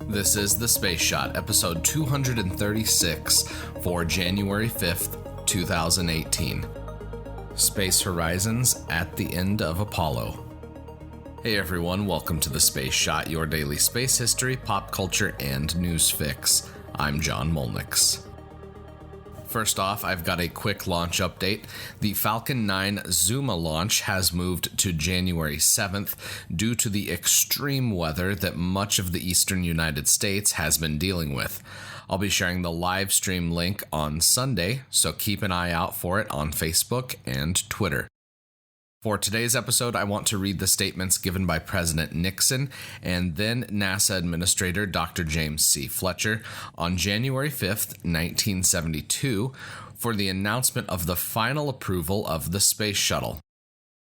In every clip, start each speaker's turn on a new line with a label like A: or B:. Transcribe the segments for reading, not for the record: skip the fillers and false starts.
A: This is The Space Shot, episode 236 for January 5th, 2018. Space Horizons at the End of Apollo. Hey everyone, welcome to The Space Shot, your daily space history, pop culture, and news fix. I'm John Molnix. First off, I've got a quick launch update. The Falcon 9 Zuma launch has moved to January 7th due to the extreme weather that much of the eastern United States has been dealing with. I'll be sharing the live stream link on Sunday, so keep an eye out for it on Facebook and Twitter. For today's episode, I want to read the statements given by President Nixon and then NASA Administrator Dr. James C. Fletcher on January 5th, 1972, for the announcement of the final approval of the Space Shuttle.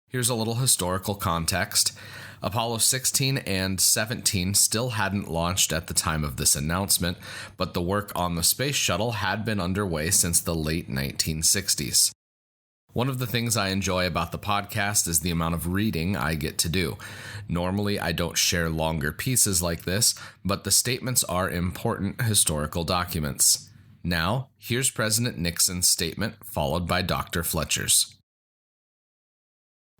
A: Here's a little historical context. Apollo 16 and 17 still hadn't launched at the time of this announcement, but the work on the Space Shuttle had been underway since the late 1960s. One of the things I enjoy about the podcast is the amount of reading I get to do. Normally, I don't share longer pieces like this, but the statements are important historical documents. Now, here's President Nixon's statement, followed by Dr. Fletcher's.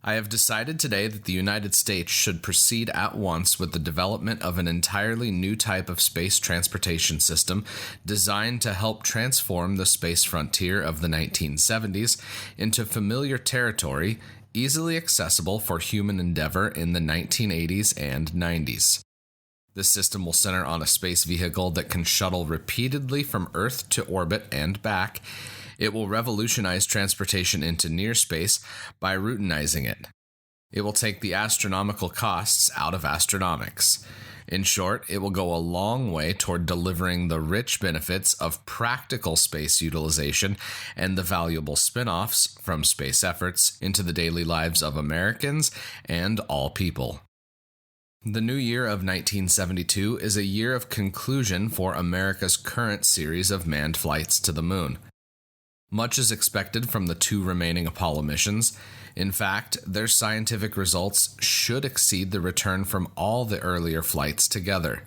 A: I have decided today that the United States should proceed at once with the development of an entirely new type of space transportation system designed to help transform the space frontier of the 1970s into familiar territory, easily accessible for human endeavor in the 1980s and 90s. This system will center on a space vehicle that can shuttle repeatedly from Earth to orbit and back. It will revolutionize transportation into near space by routinizing it. It will take the astronomical costs out of astronomics. In short, it will go a long way toward delivering the rich benefits of practical space utilization and the valuable spin-offs from space efforts into the daily lives of Americans and all people. The new year of 1972 is a year of conclusion for America's current series of manned flights to the moon. Much is expected from the two remaining Apollo missions. In fact, their scientific results should exceed the return from all the earlier flights together.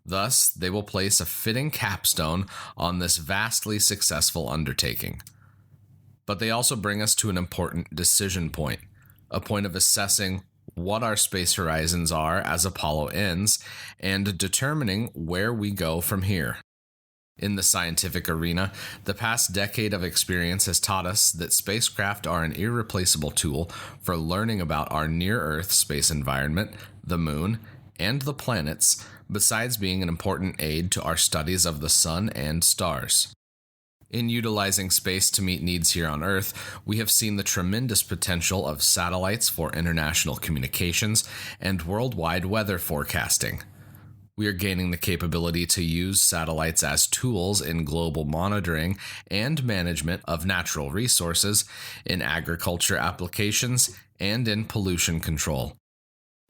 A: Thus, they will place a fitting capstone on this vastly successful undertaking. But they also bring us to an important decision point, a point of assessing what our space horizons are as Apollo ends, and determining where we go from here. In the scientific arena, the past decade of experience has taught us that spacecraft are an irreplaceable tool for learning about our near-Earth space environment, the moon, and the planets, besides being an important aid to our studies of the sun and stars. In utilizing space to meet needs here on Earth, we have seen the tremendous potential of satellites for international communications and worldwide weather forecasting. We are gaining the capability to use satellites as tools in global monitoring and management of natural resources, in agriculture applications, and in pollution control.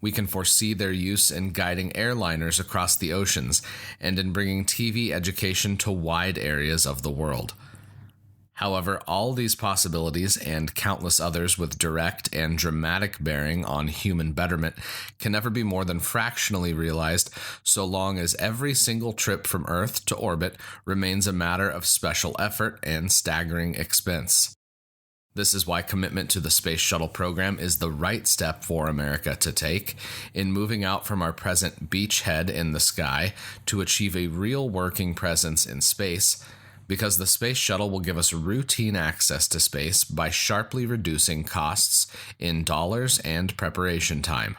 A: We can foresee their use in guiding airliners across the oceans and in bringing TV education to wide areas of the world. However, all these possibilities and countless others with direct and dramatic bearing on human betterment can never be more than fractionally realized so long as every single trip from Earth to orbit remains a matter of special effort and staggering expense. This is why commitment to the Space Shuttle program is the right step for America to take in moving out from our present beachhead in the sky to achieve a real working presence in space, because the Space Shuttle will give us routine access to space by sharply reducing costs in dollars and preparation time.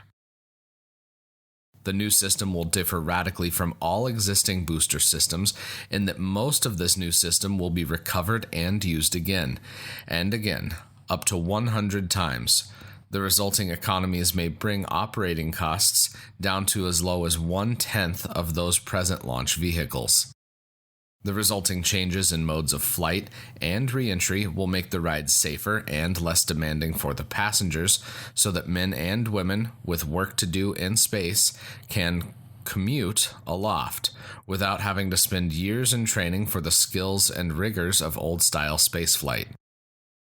A: The new system will differ radically from all existing booster systems in that most of this new system will be recovered and used again, and again, up to 100 times. The resulting economies may bring operating costs down to as low as 1/10 of those present launch vehicles. The resulting changes in modes of flight and re-entry will make the ride safer and less demanding for the passengers so that men and women with work to do in space can commute aloft without having to spend years in training for the skills and rigors of old-style spaceflight.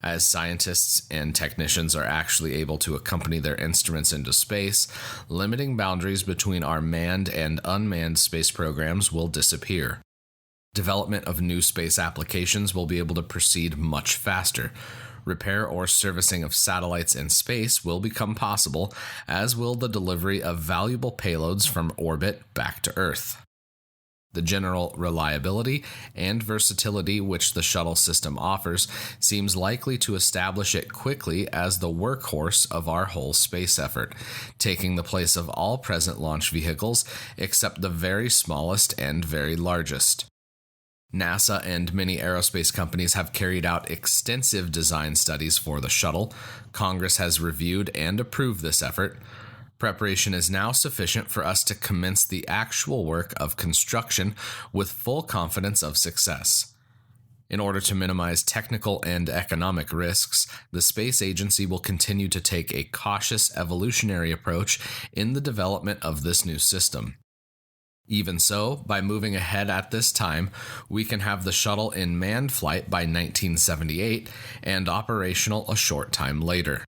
A: As scientists and technicians are actually able to accompany their instruments into space, limiting boundaries between our manned and unmanned space programs will disappear. Development of new space applications will be able to proceed much faster. Repair or servicing of satellites in space will become possible, as will the delivery of valuable payloads from orbit back to Earth. The general reliability and versatility which the shuttle system offers seems likely to establish it quickly as the workhorse of our whole space effort, taking the place of all present launch vehicles except the very smallest and very largest. NASA and many aerospace companies have carried out extensive design studies for the shuttle. Congress has reviewed and approved this effort. Preparation is now sufficient for us to commence the actual work of construction with full confidence of success. In order to minimize technical and economic risks, the space agency will continue to take a cautious evolutionary approach in the development of this new system. Even so, by moving ahead at this time, we can have the shuttle in manned flight by 1978 and operational a short time later.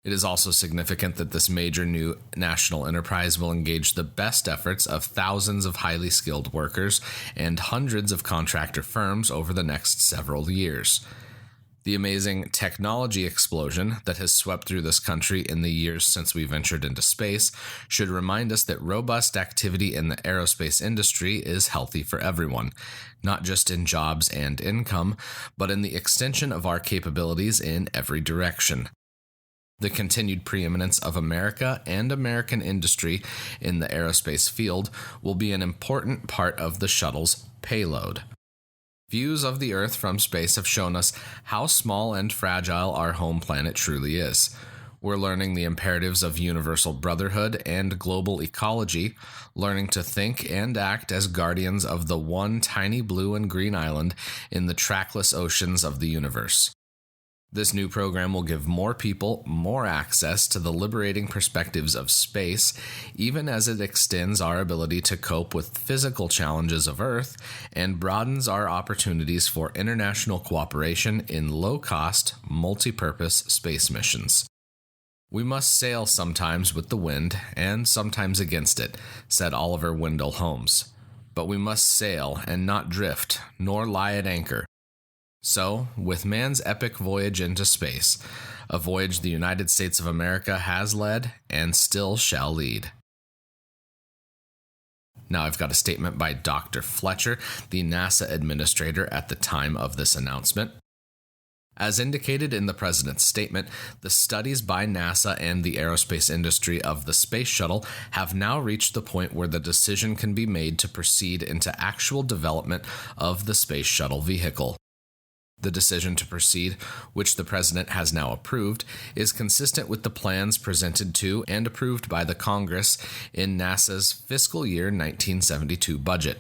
A: It is also significant that this major new national enterprise will engage the best efforts of thousands of highly skilled workers and hundreds of contractor firms over the next several years. The amazing technology explosion that has swept through this country in the years since we ventured into space should remind us that robust activity in the aerospace industry is healthy for everyone, not just in jobs and income, but in the extension of our capabilities in every direction. The continued preeminence of America and American industry in the aerospace field will be an important part of the shuttle's payload. Views of the Earth from space have shown us how small and fragile our home planet truly is. We're learning the imperatives of universal brotherhood and global ecology, learning to think and act as guardians of the one tiny blue and green island in the trackless oceans of the universe. This new program will give more people more access to the liberating perspectives of space, even as it extends our ability to cope with physical challenges of Earth and broadens our opportunities for international cooperation in low-cost, multi-purpose space missions. "We must sail sometimes with the wind and sometimes against it," said Oliver Wendell Holmes. "But we must sail and not drift, nor lie at anchor." So, with man's epic voyage into space, a voyage the United States of America has led and still shall lead. Now I've got a statement by Dr. Fletcher, the NASA administrator at the time of this announcement. As indicated in the President's statement, the studies by NASA and the aerospace industry of the Space Shuttle have now reached the point where the decision can be made to proceed into actual development of the Space Shuttle vehicle. The decision to proceed, which the President has now approved, is consistent with the plans presented to and approved by the Congress in NASA's fiscal year 1972 budget.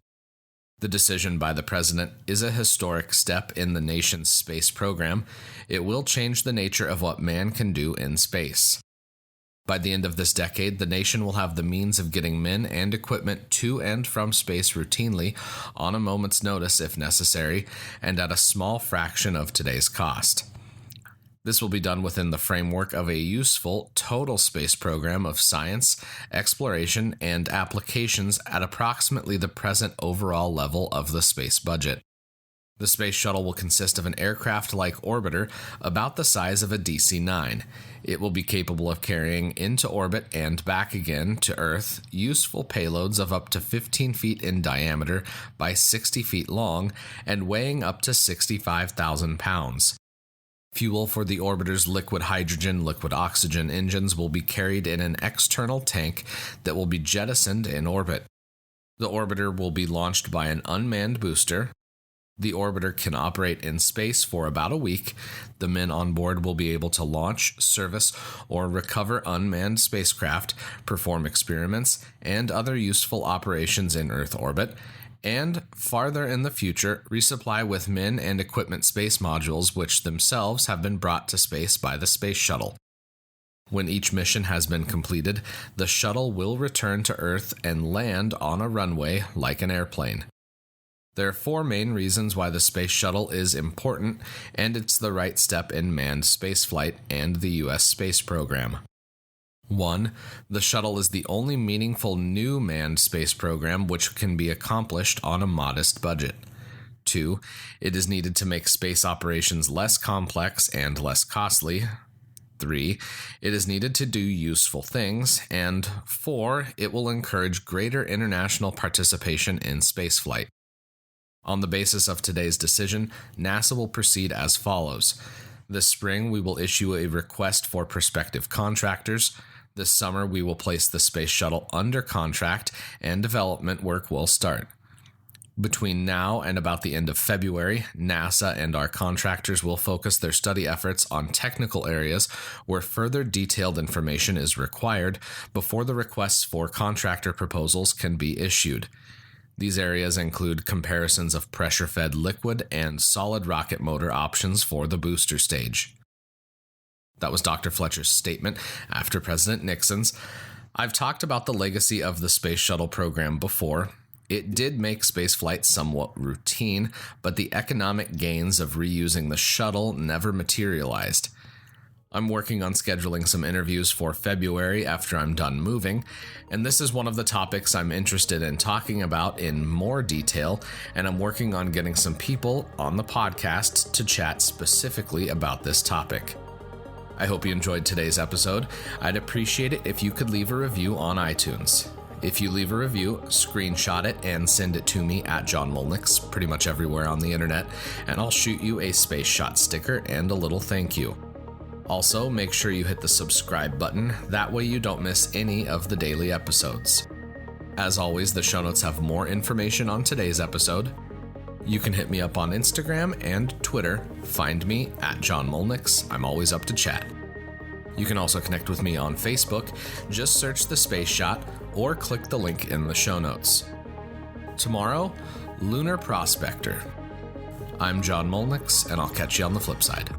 A: The decision by the President is a historic step in the nation's space program. It will change the nature of what man can do in space. By the end of this decade, the nation will have the means of getting men and equipment to and from space routinely, on a moment's notice if necessary, and at a small fraction of today's cost. This will be done within the framework of a useful, total space program of science, exploration, and applications at approximately the present overall level of the space budget. The Space Shuttle will consist of an aircraft-like orbiter about the size of a DC-9. It will be capable of carrying into orbit and back again to Earth useful payloads of up to 15 feet in diameter by 60 feet long and weighing up to 65,000 pounds. Fuel for the orbiter's liquid hydrogen, liquid oxygen engines will be carried in an external tank that will be jettisoned in orbit. The orbiter will be launched by an unmanned booster. The orbiter can operate in space for about a week. The men on board will be able to launch, service, or recover unmanned spacecraft, perform experiments, and other useful operations in Earth orbit, and, farther in the future, resupply with men and equipment space modules which themselves have been brought to space by the Space Shuttle. When each mission has been completed, the shuttle will return to Earth and land on a runway like an airplane. There are 4 main reasons why the space shuttle is important, and it's the right step in manned spaceflight and the U.S. space program. 1. The shuttle is the only meaningful new manned space program which can be accomplished on a modest budget. 2. It is needed to make space operations less complex and less costly. 3. It is needed to do useful things. And 4. It will encourage greater international participation in spaceflight. On the basis of today's decision, NASA will proceed as follows. This spring, we will issue a request for prospective contractors. This summer, we will place the space shuttle under contract, and development work will start. Between now and about the end of February, NASA and our contractors will focus their study efforts on technical areas where further detailed information is required before the requests for contractor proposals can be issued. These areas include comparisons of pressure-fed liquid and solid rocket motor options for the booster stage. That was Dr. Fletcher's statement after President Nixon's. I've talked about the legacy of the space shuttle program before. It did make spaceflight somewhat routine, but the economic gains of reusing the shuttle never materialized. I'm working on scheduling some interviews for February after I'm done moving, and this is one of the topics I'm interested in talking about in more detail, and I'm working on getting some people on the podcast to chat specifically about this topic. I hope you enjoyed today's episode. I'd appreciate it if you could leave a review on iTunes. If you leave a review, screenshot it and send it to me at John Molnix, pretty much everywhere on the internet, and I'll shoot you a Space Shot sticker and a little thank you. Also, make sure you hit the subscribe button, that way you don't miss any of the daily episodes. As always, the show notes have more information on today's episode. You can hit me up on Instagram and Twitter. Find me at John Molnix. I'm always up to chat. You can also connect with me on Facebook. Just search The Space Shot or click the link in the show notes. Tomorrow, Lunar Prospector. I'm John Molnix, and I'll catch you on the flip side.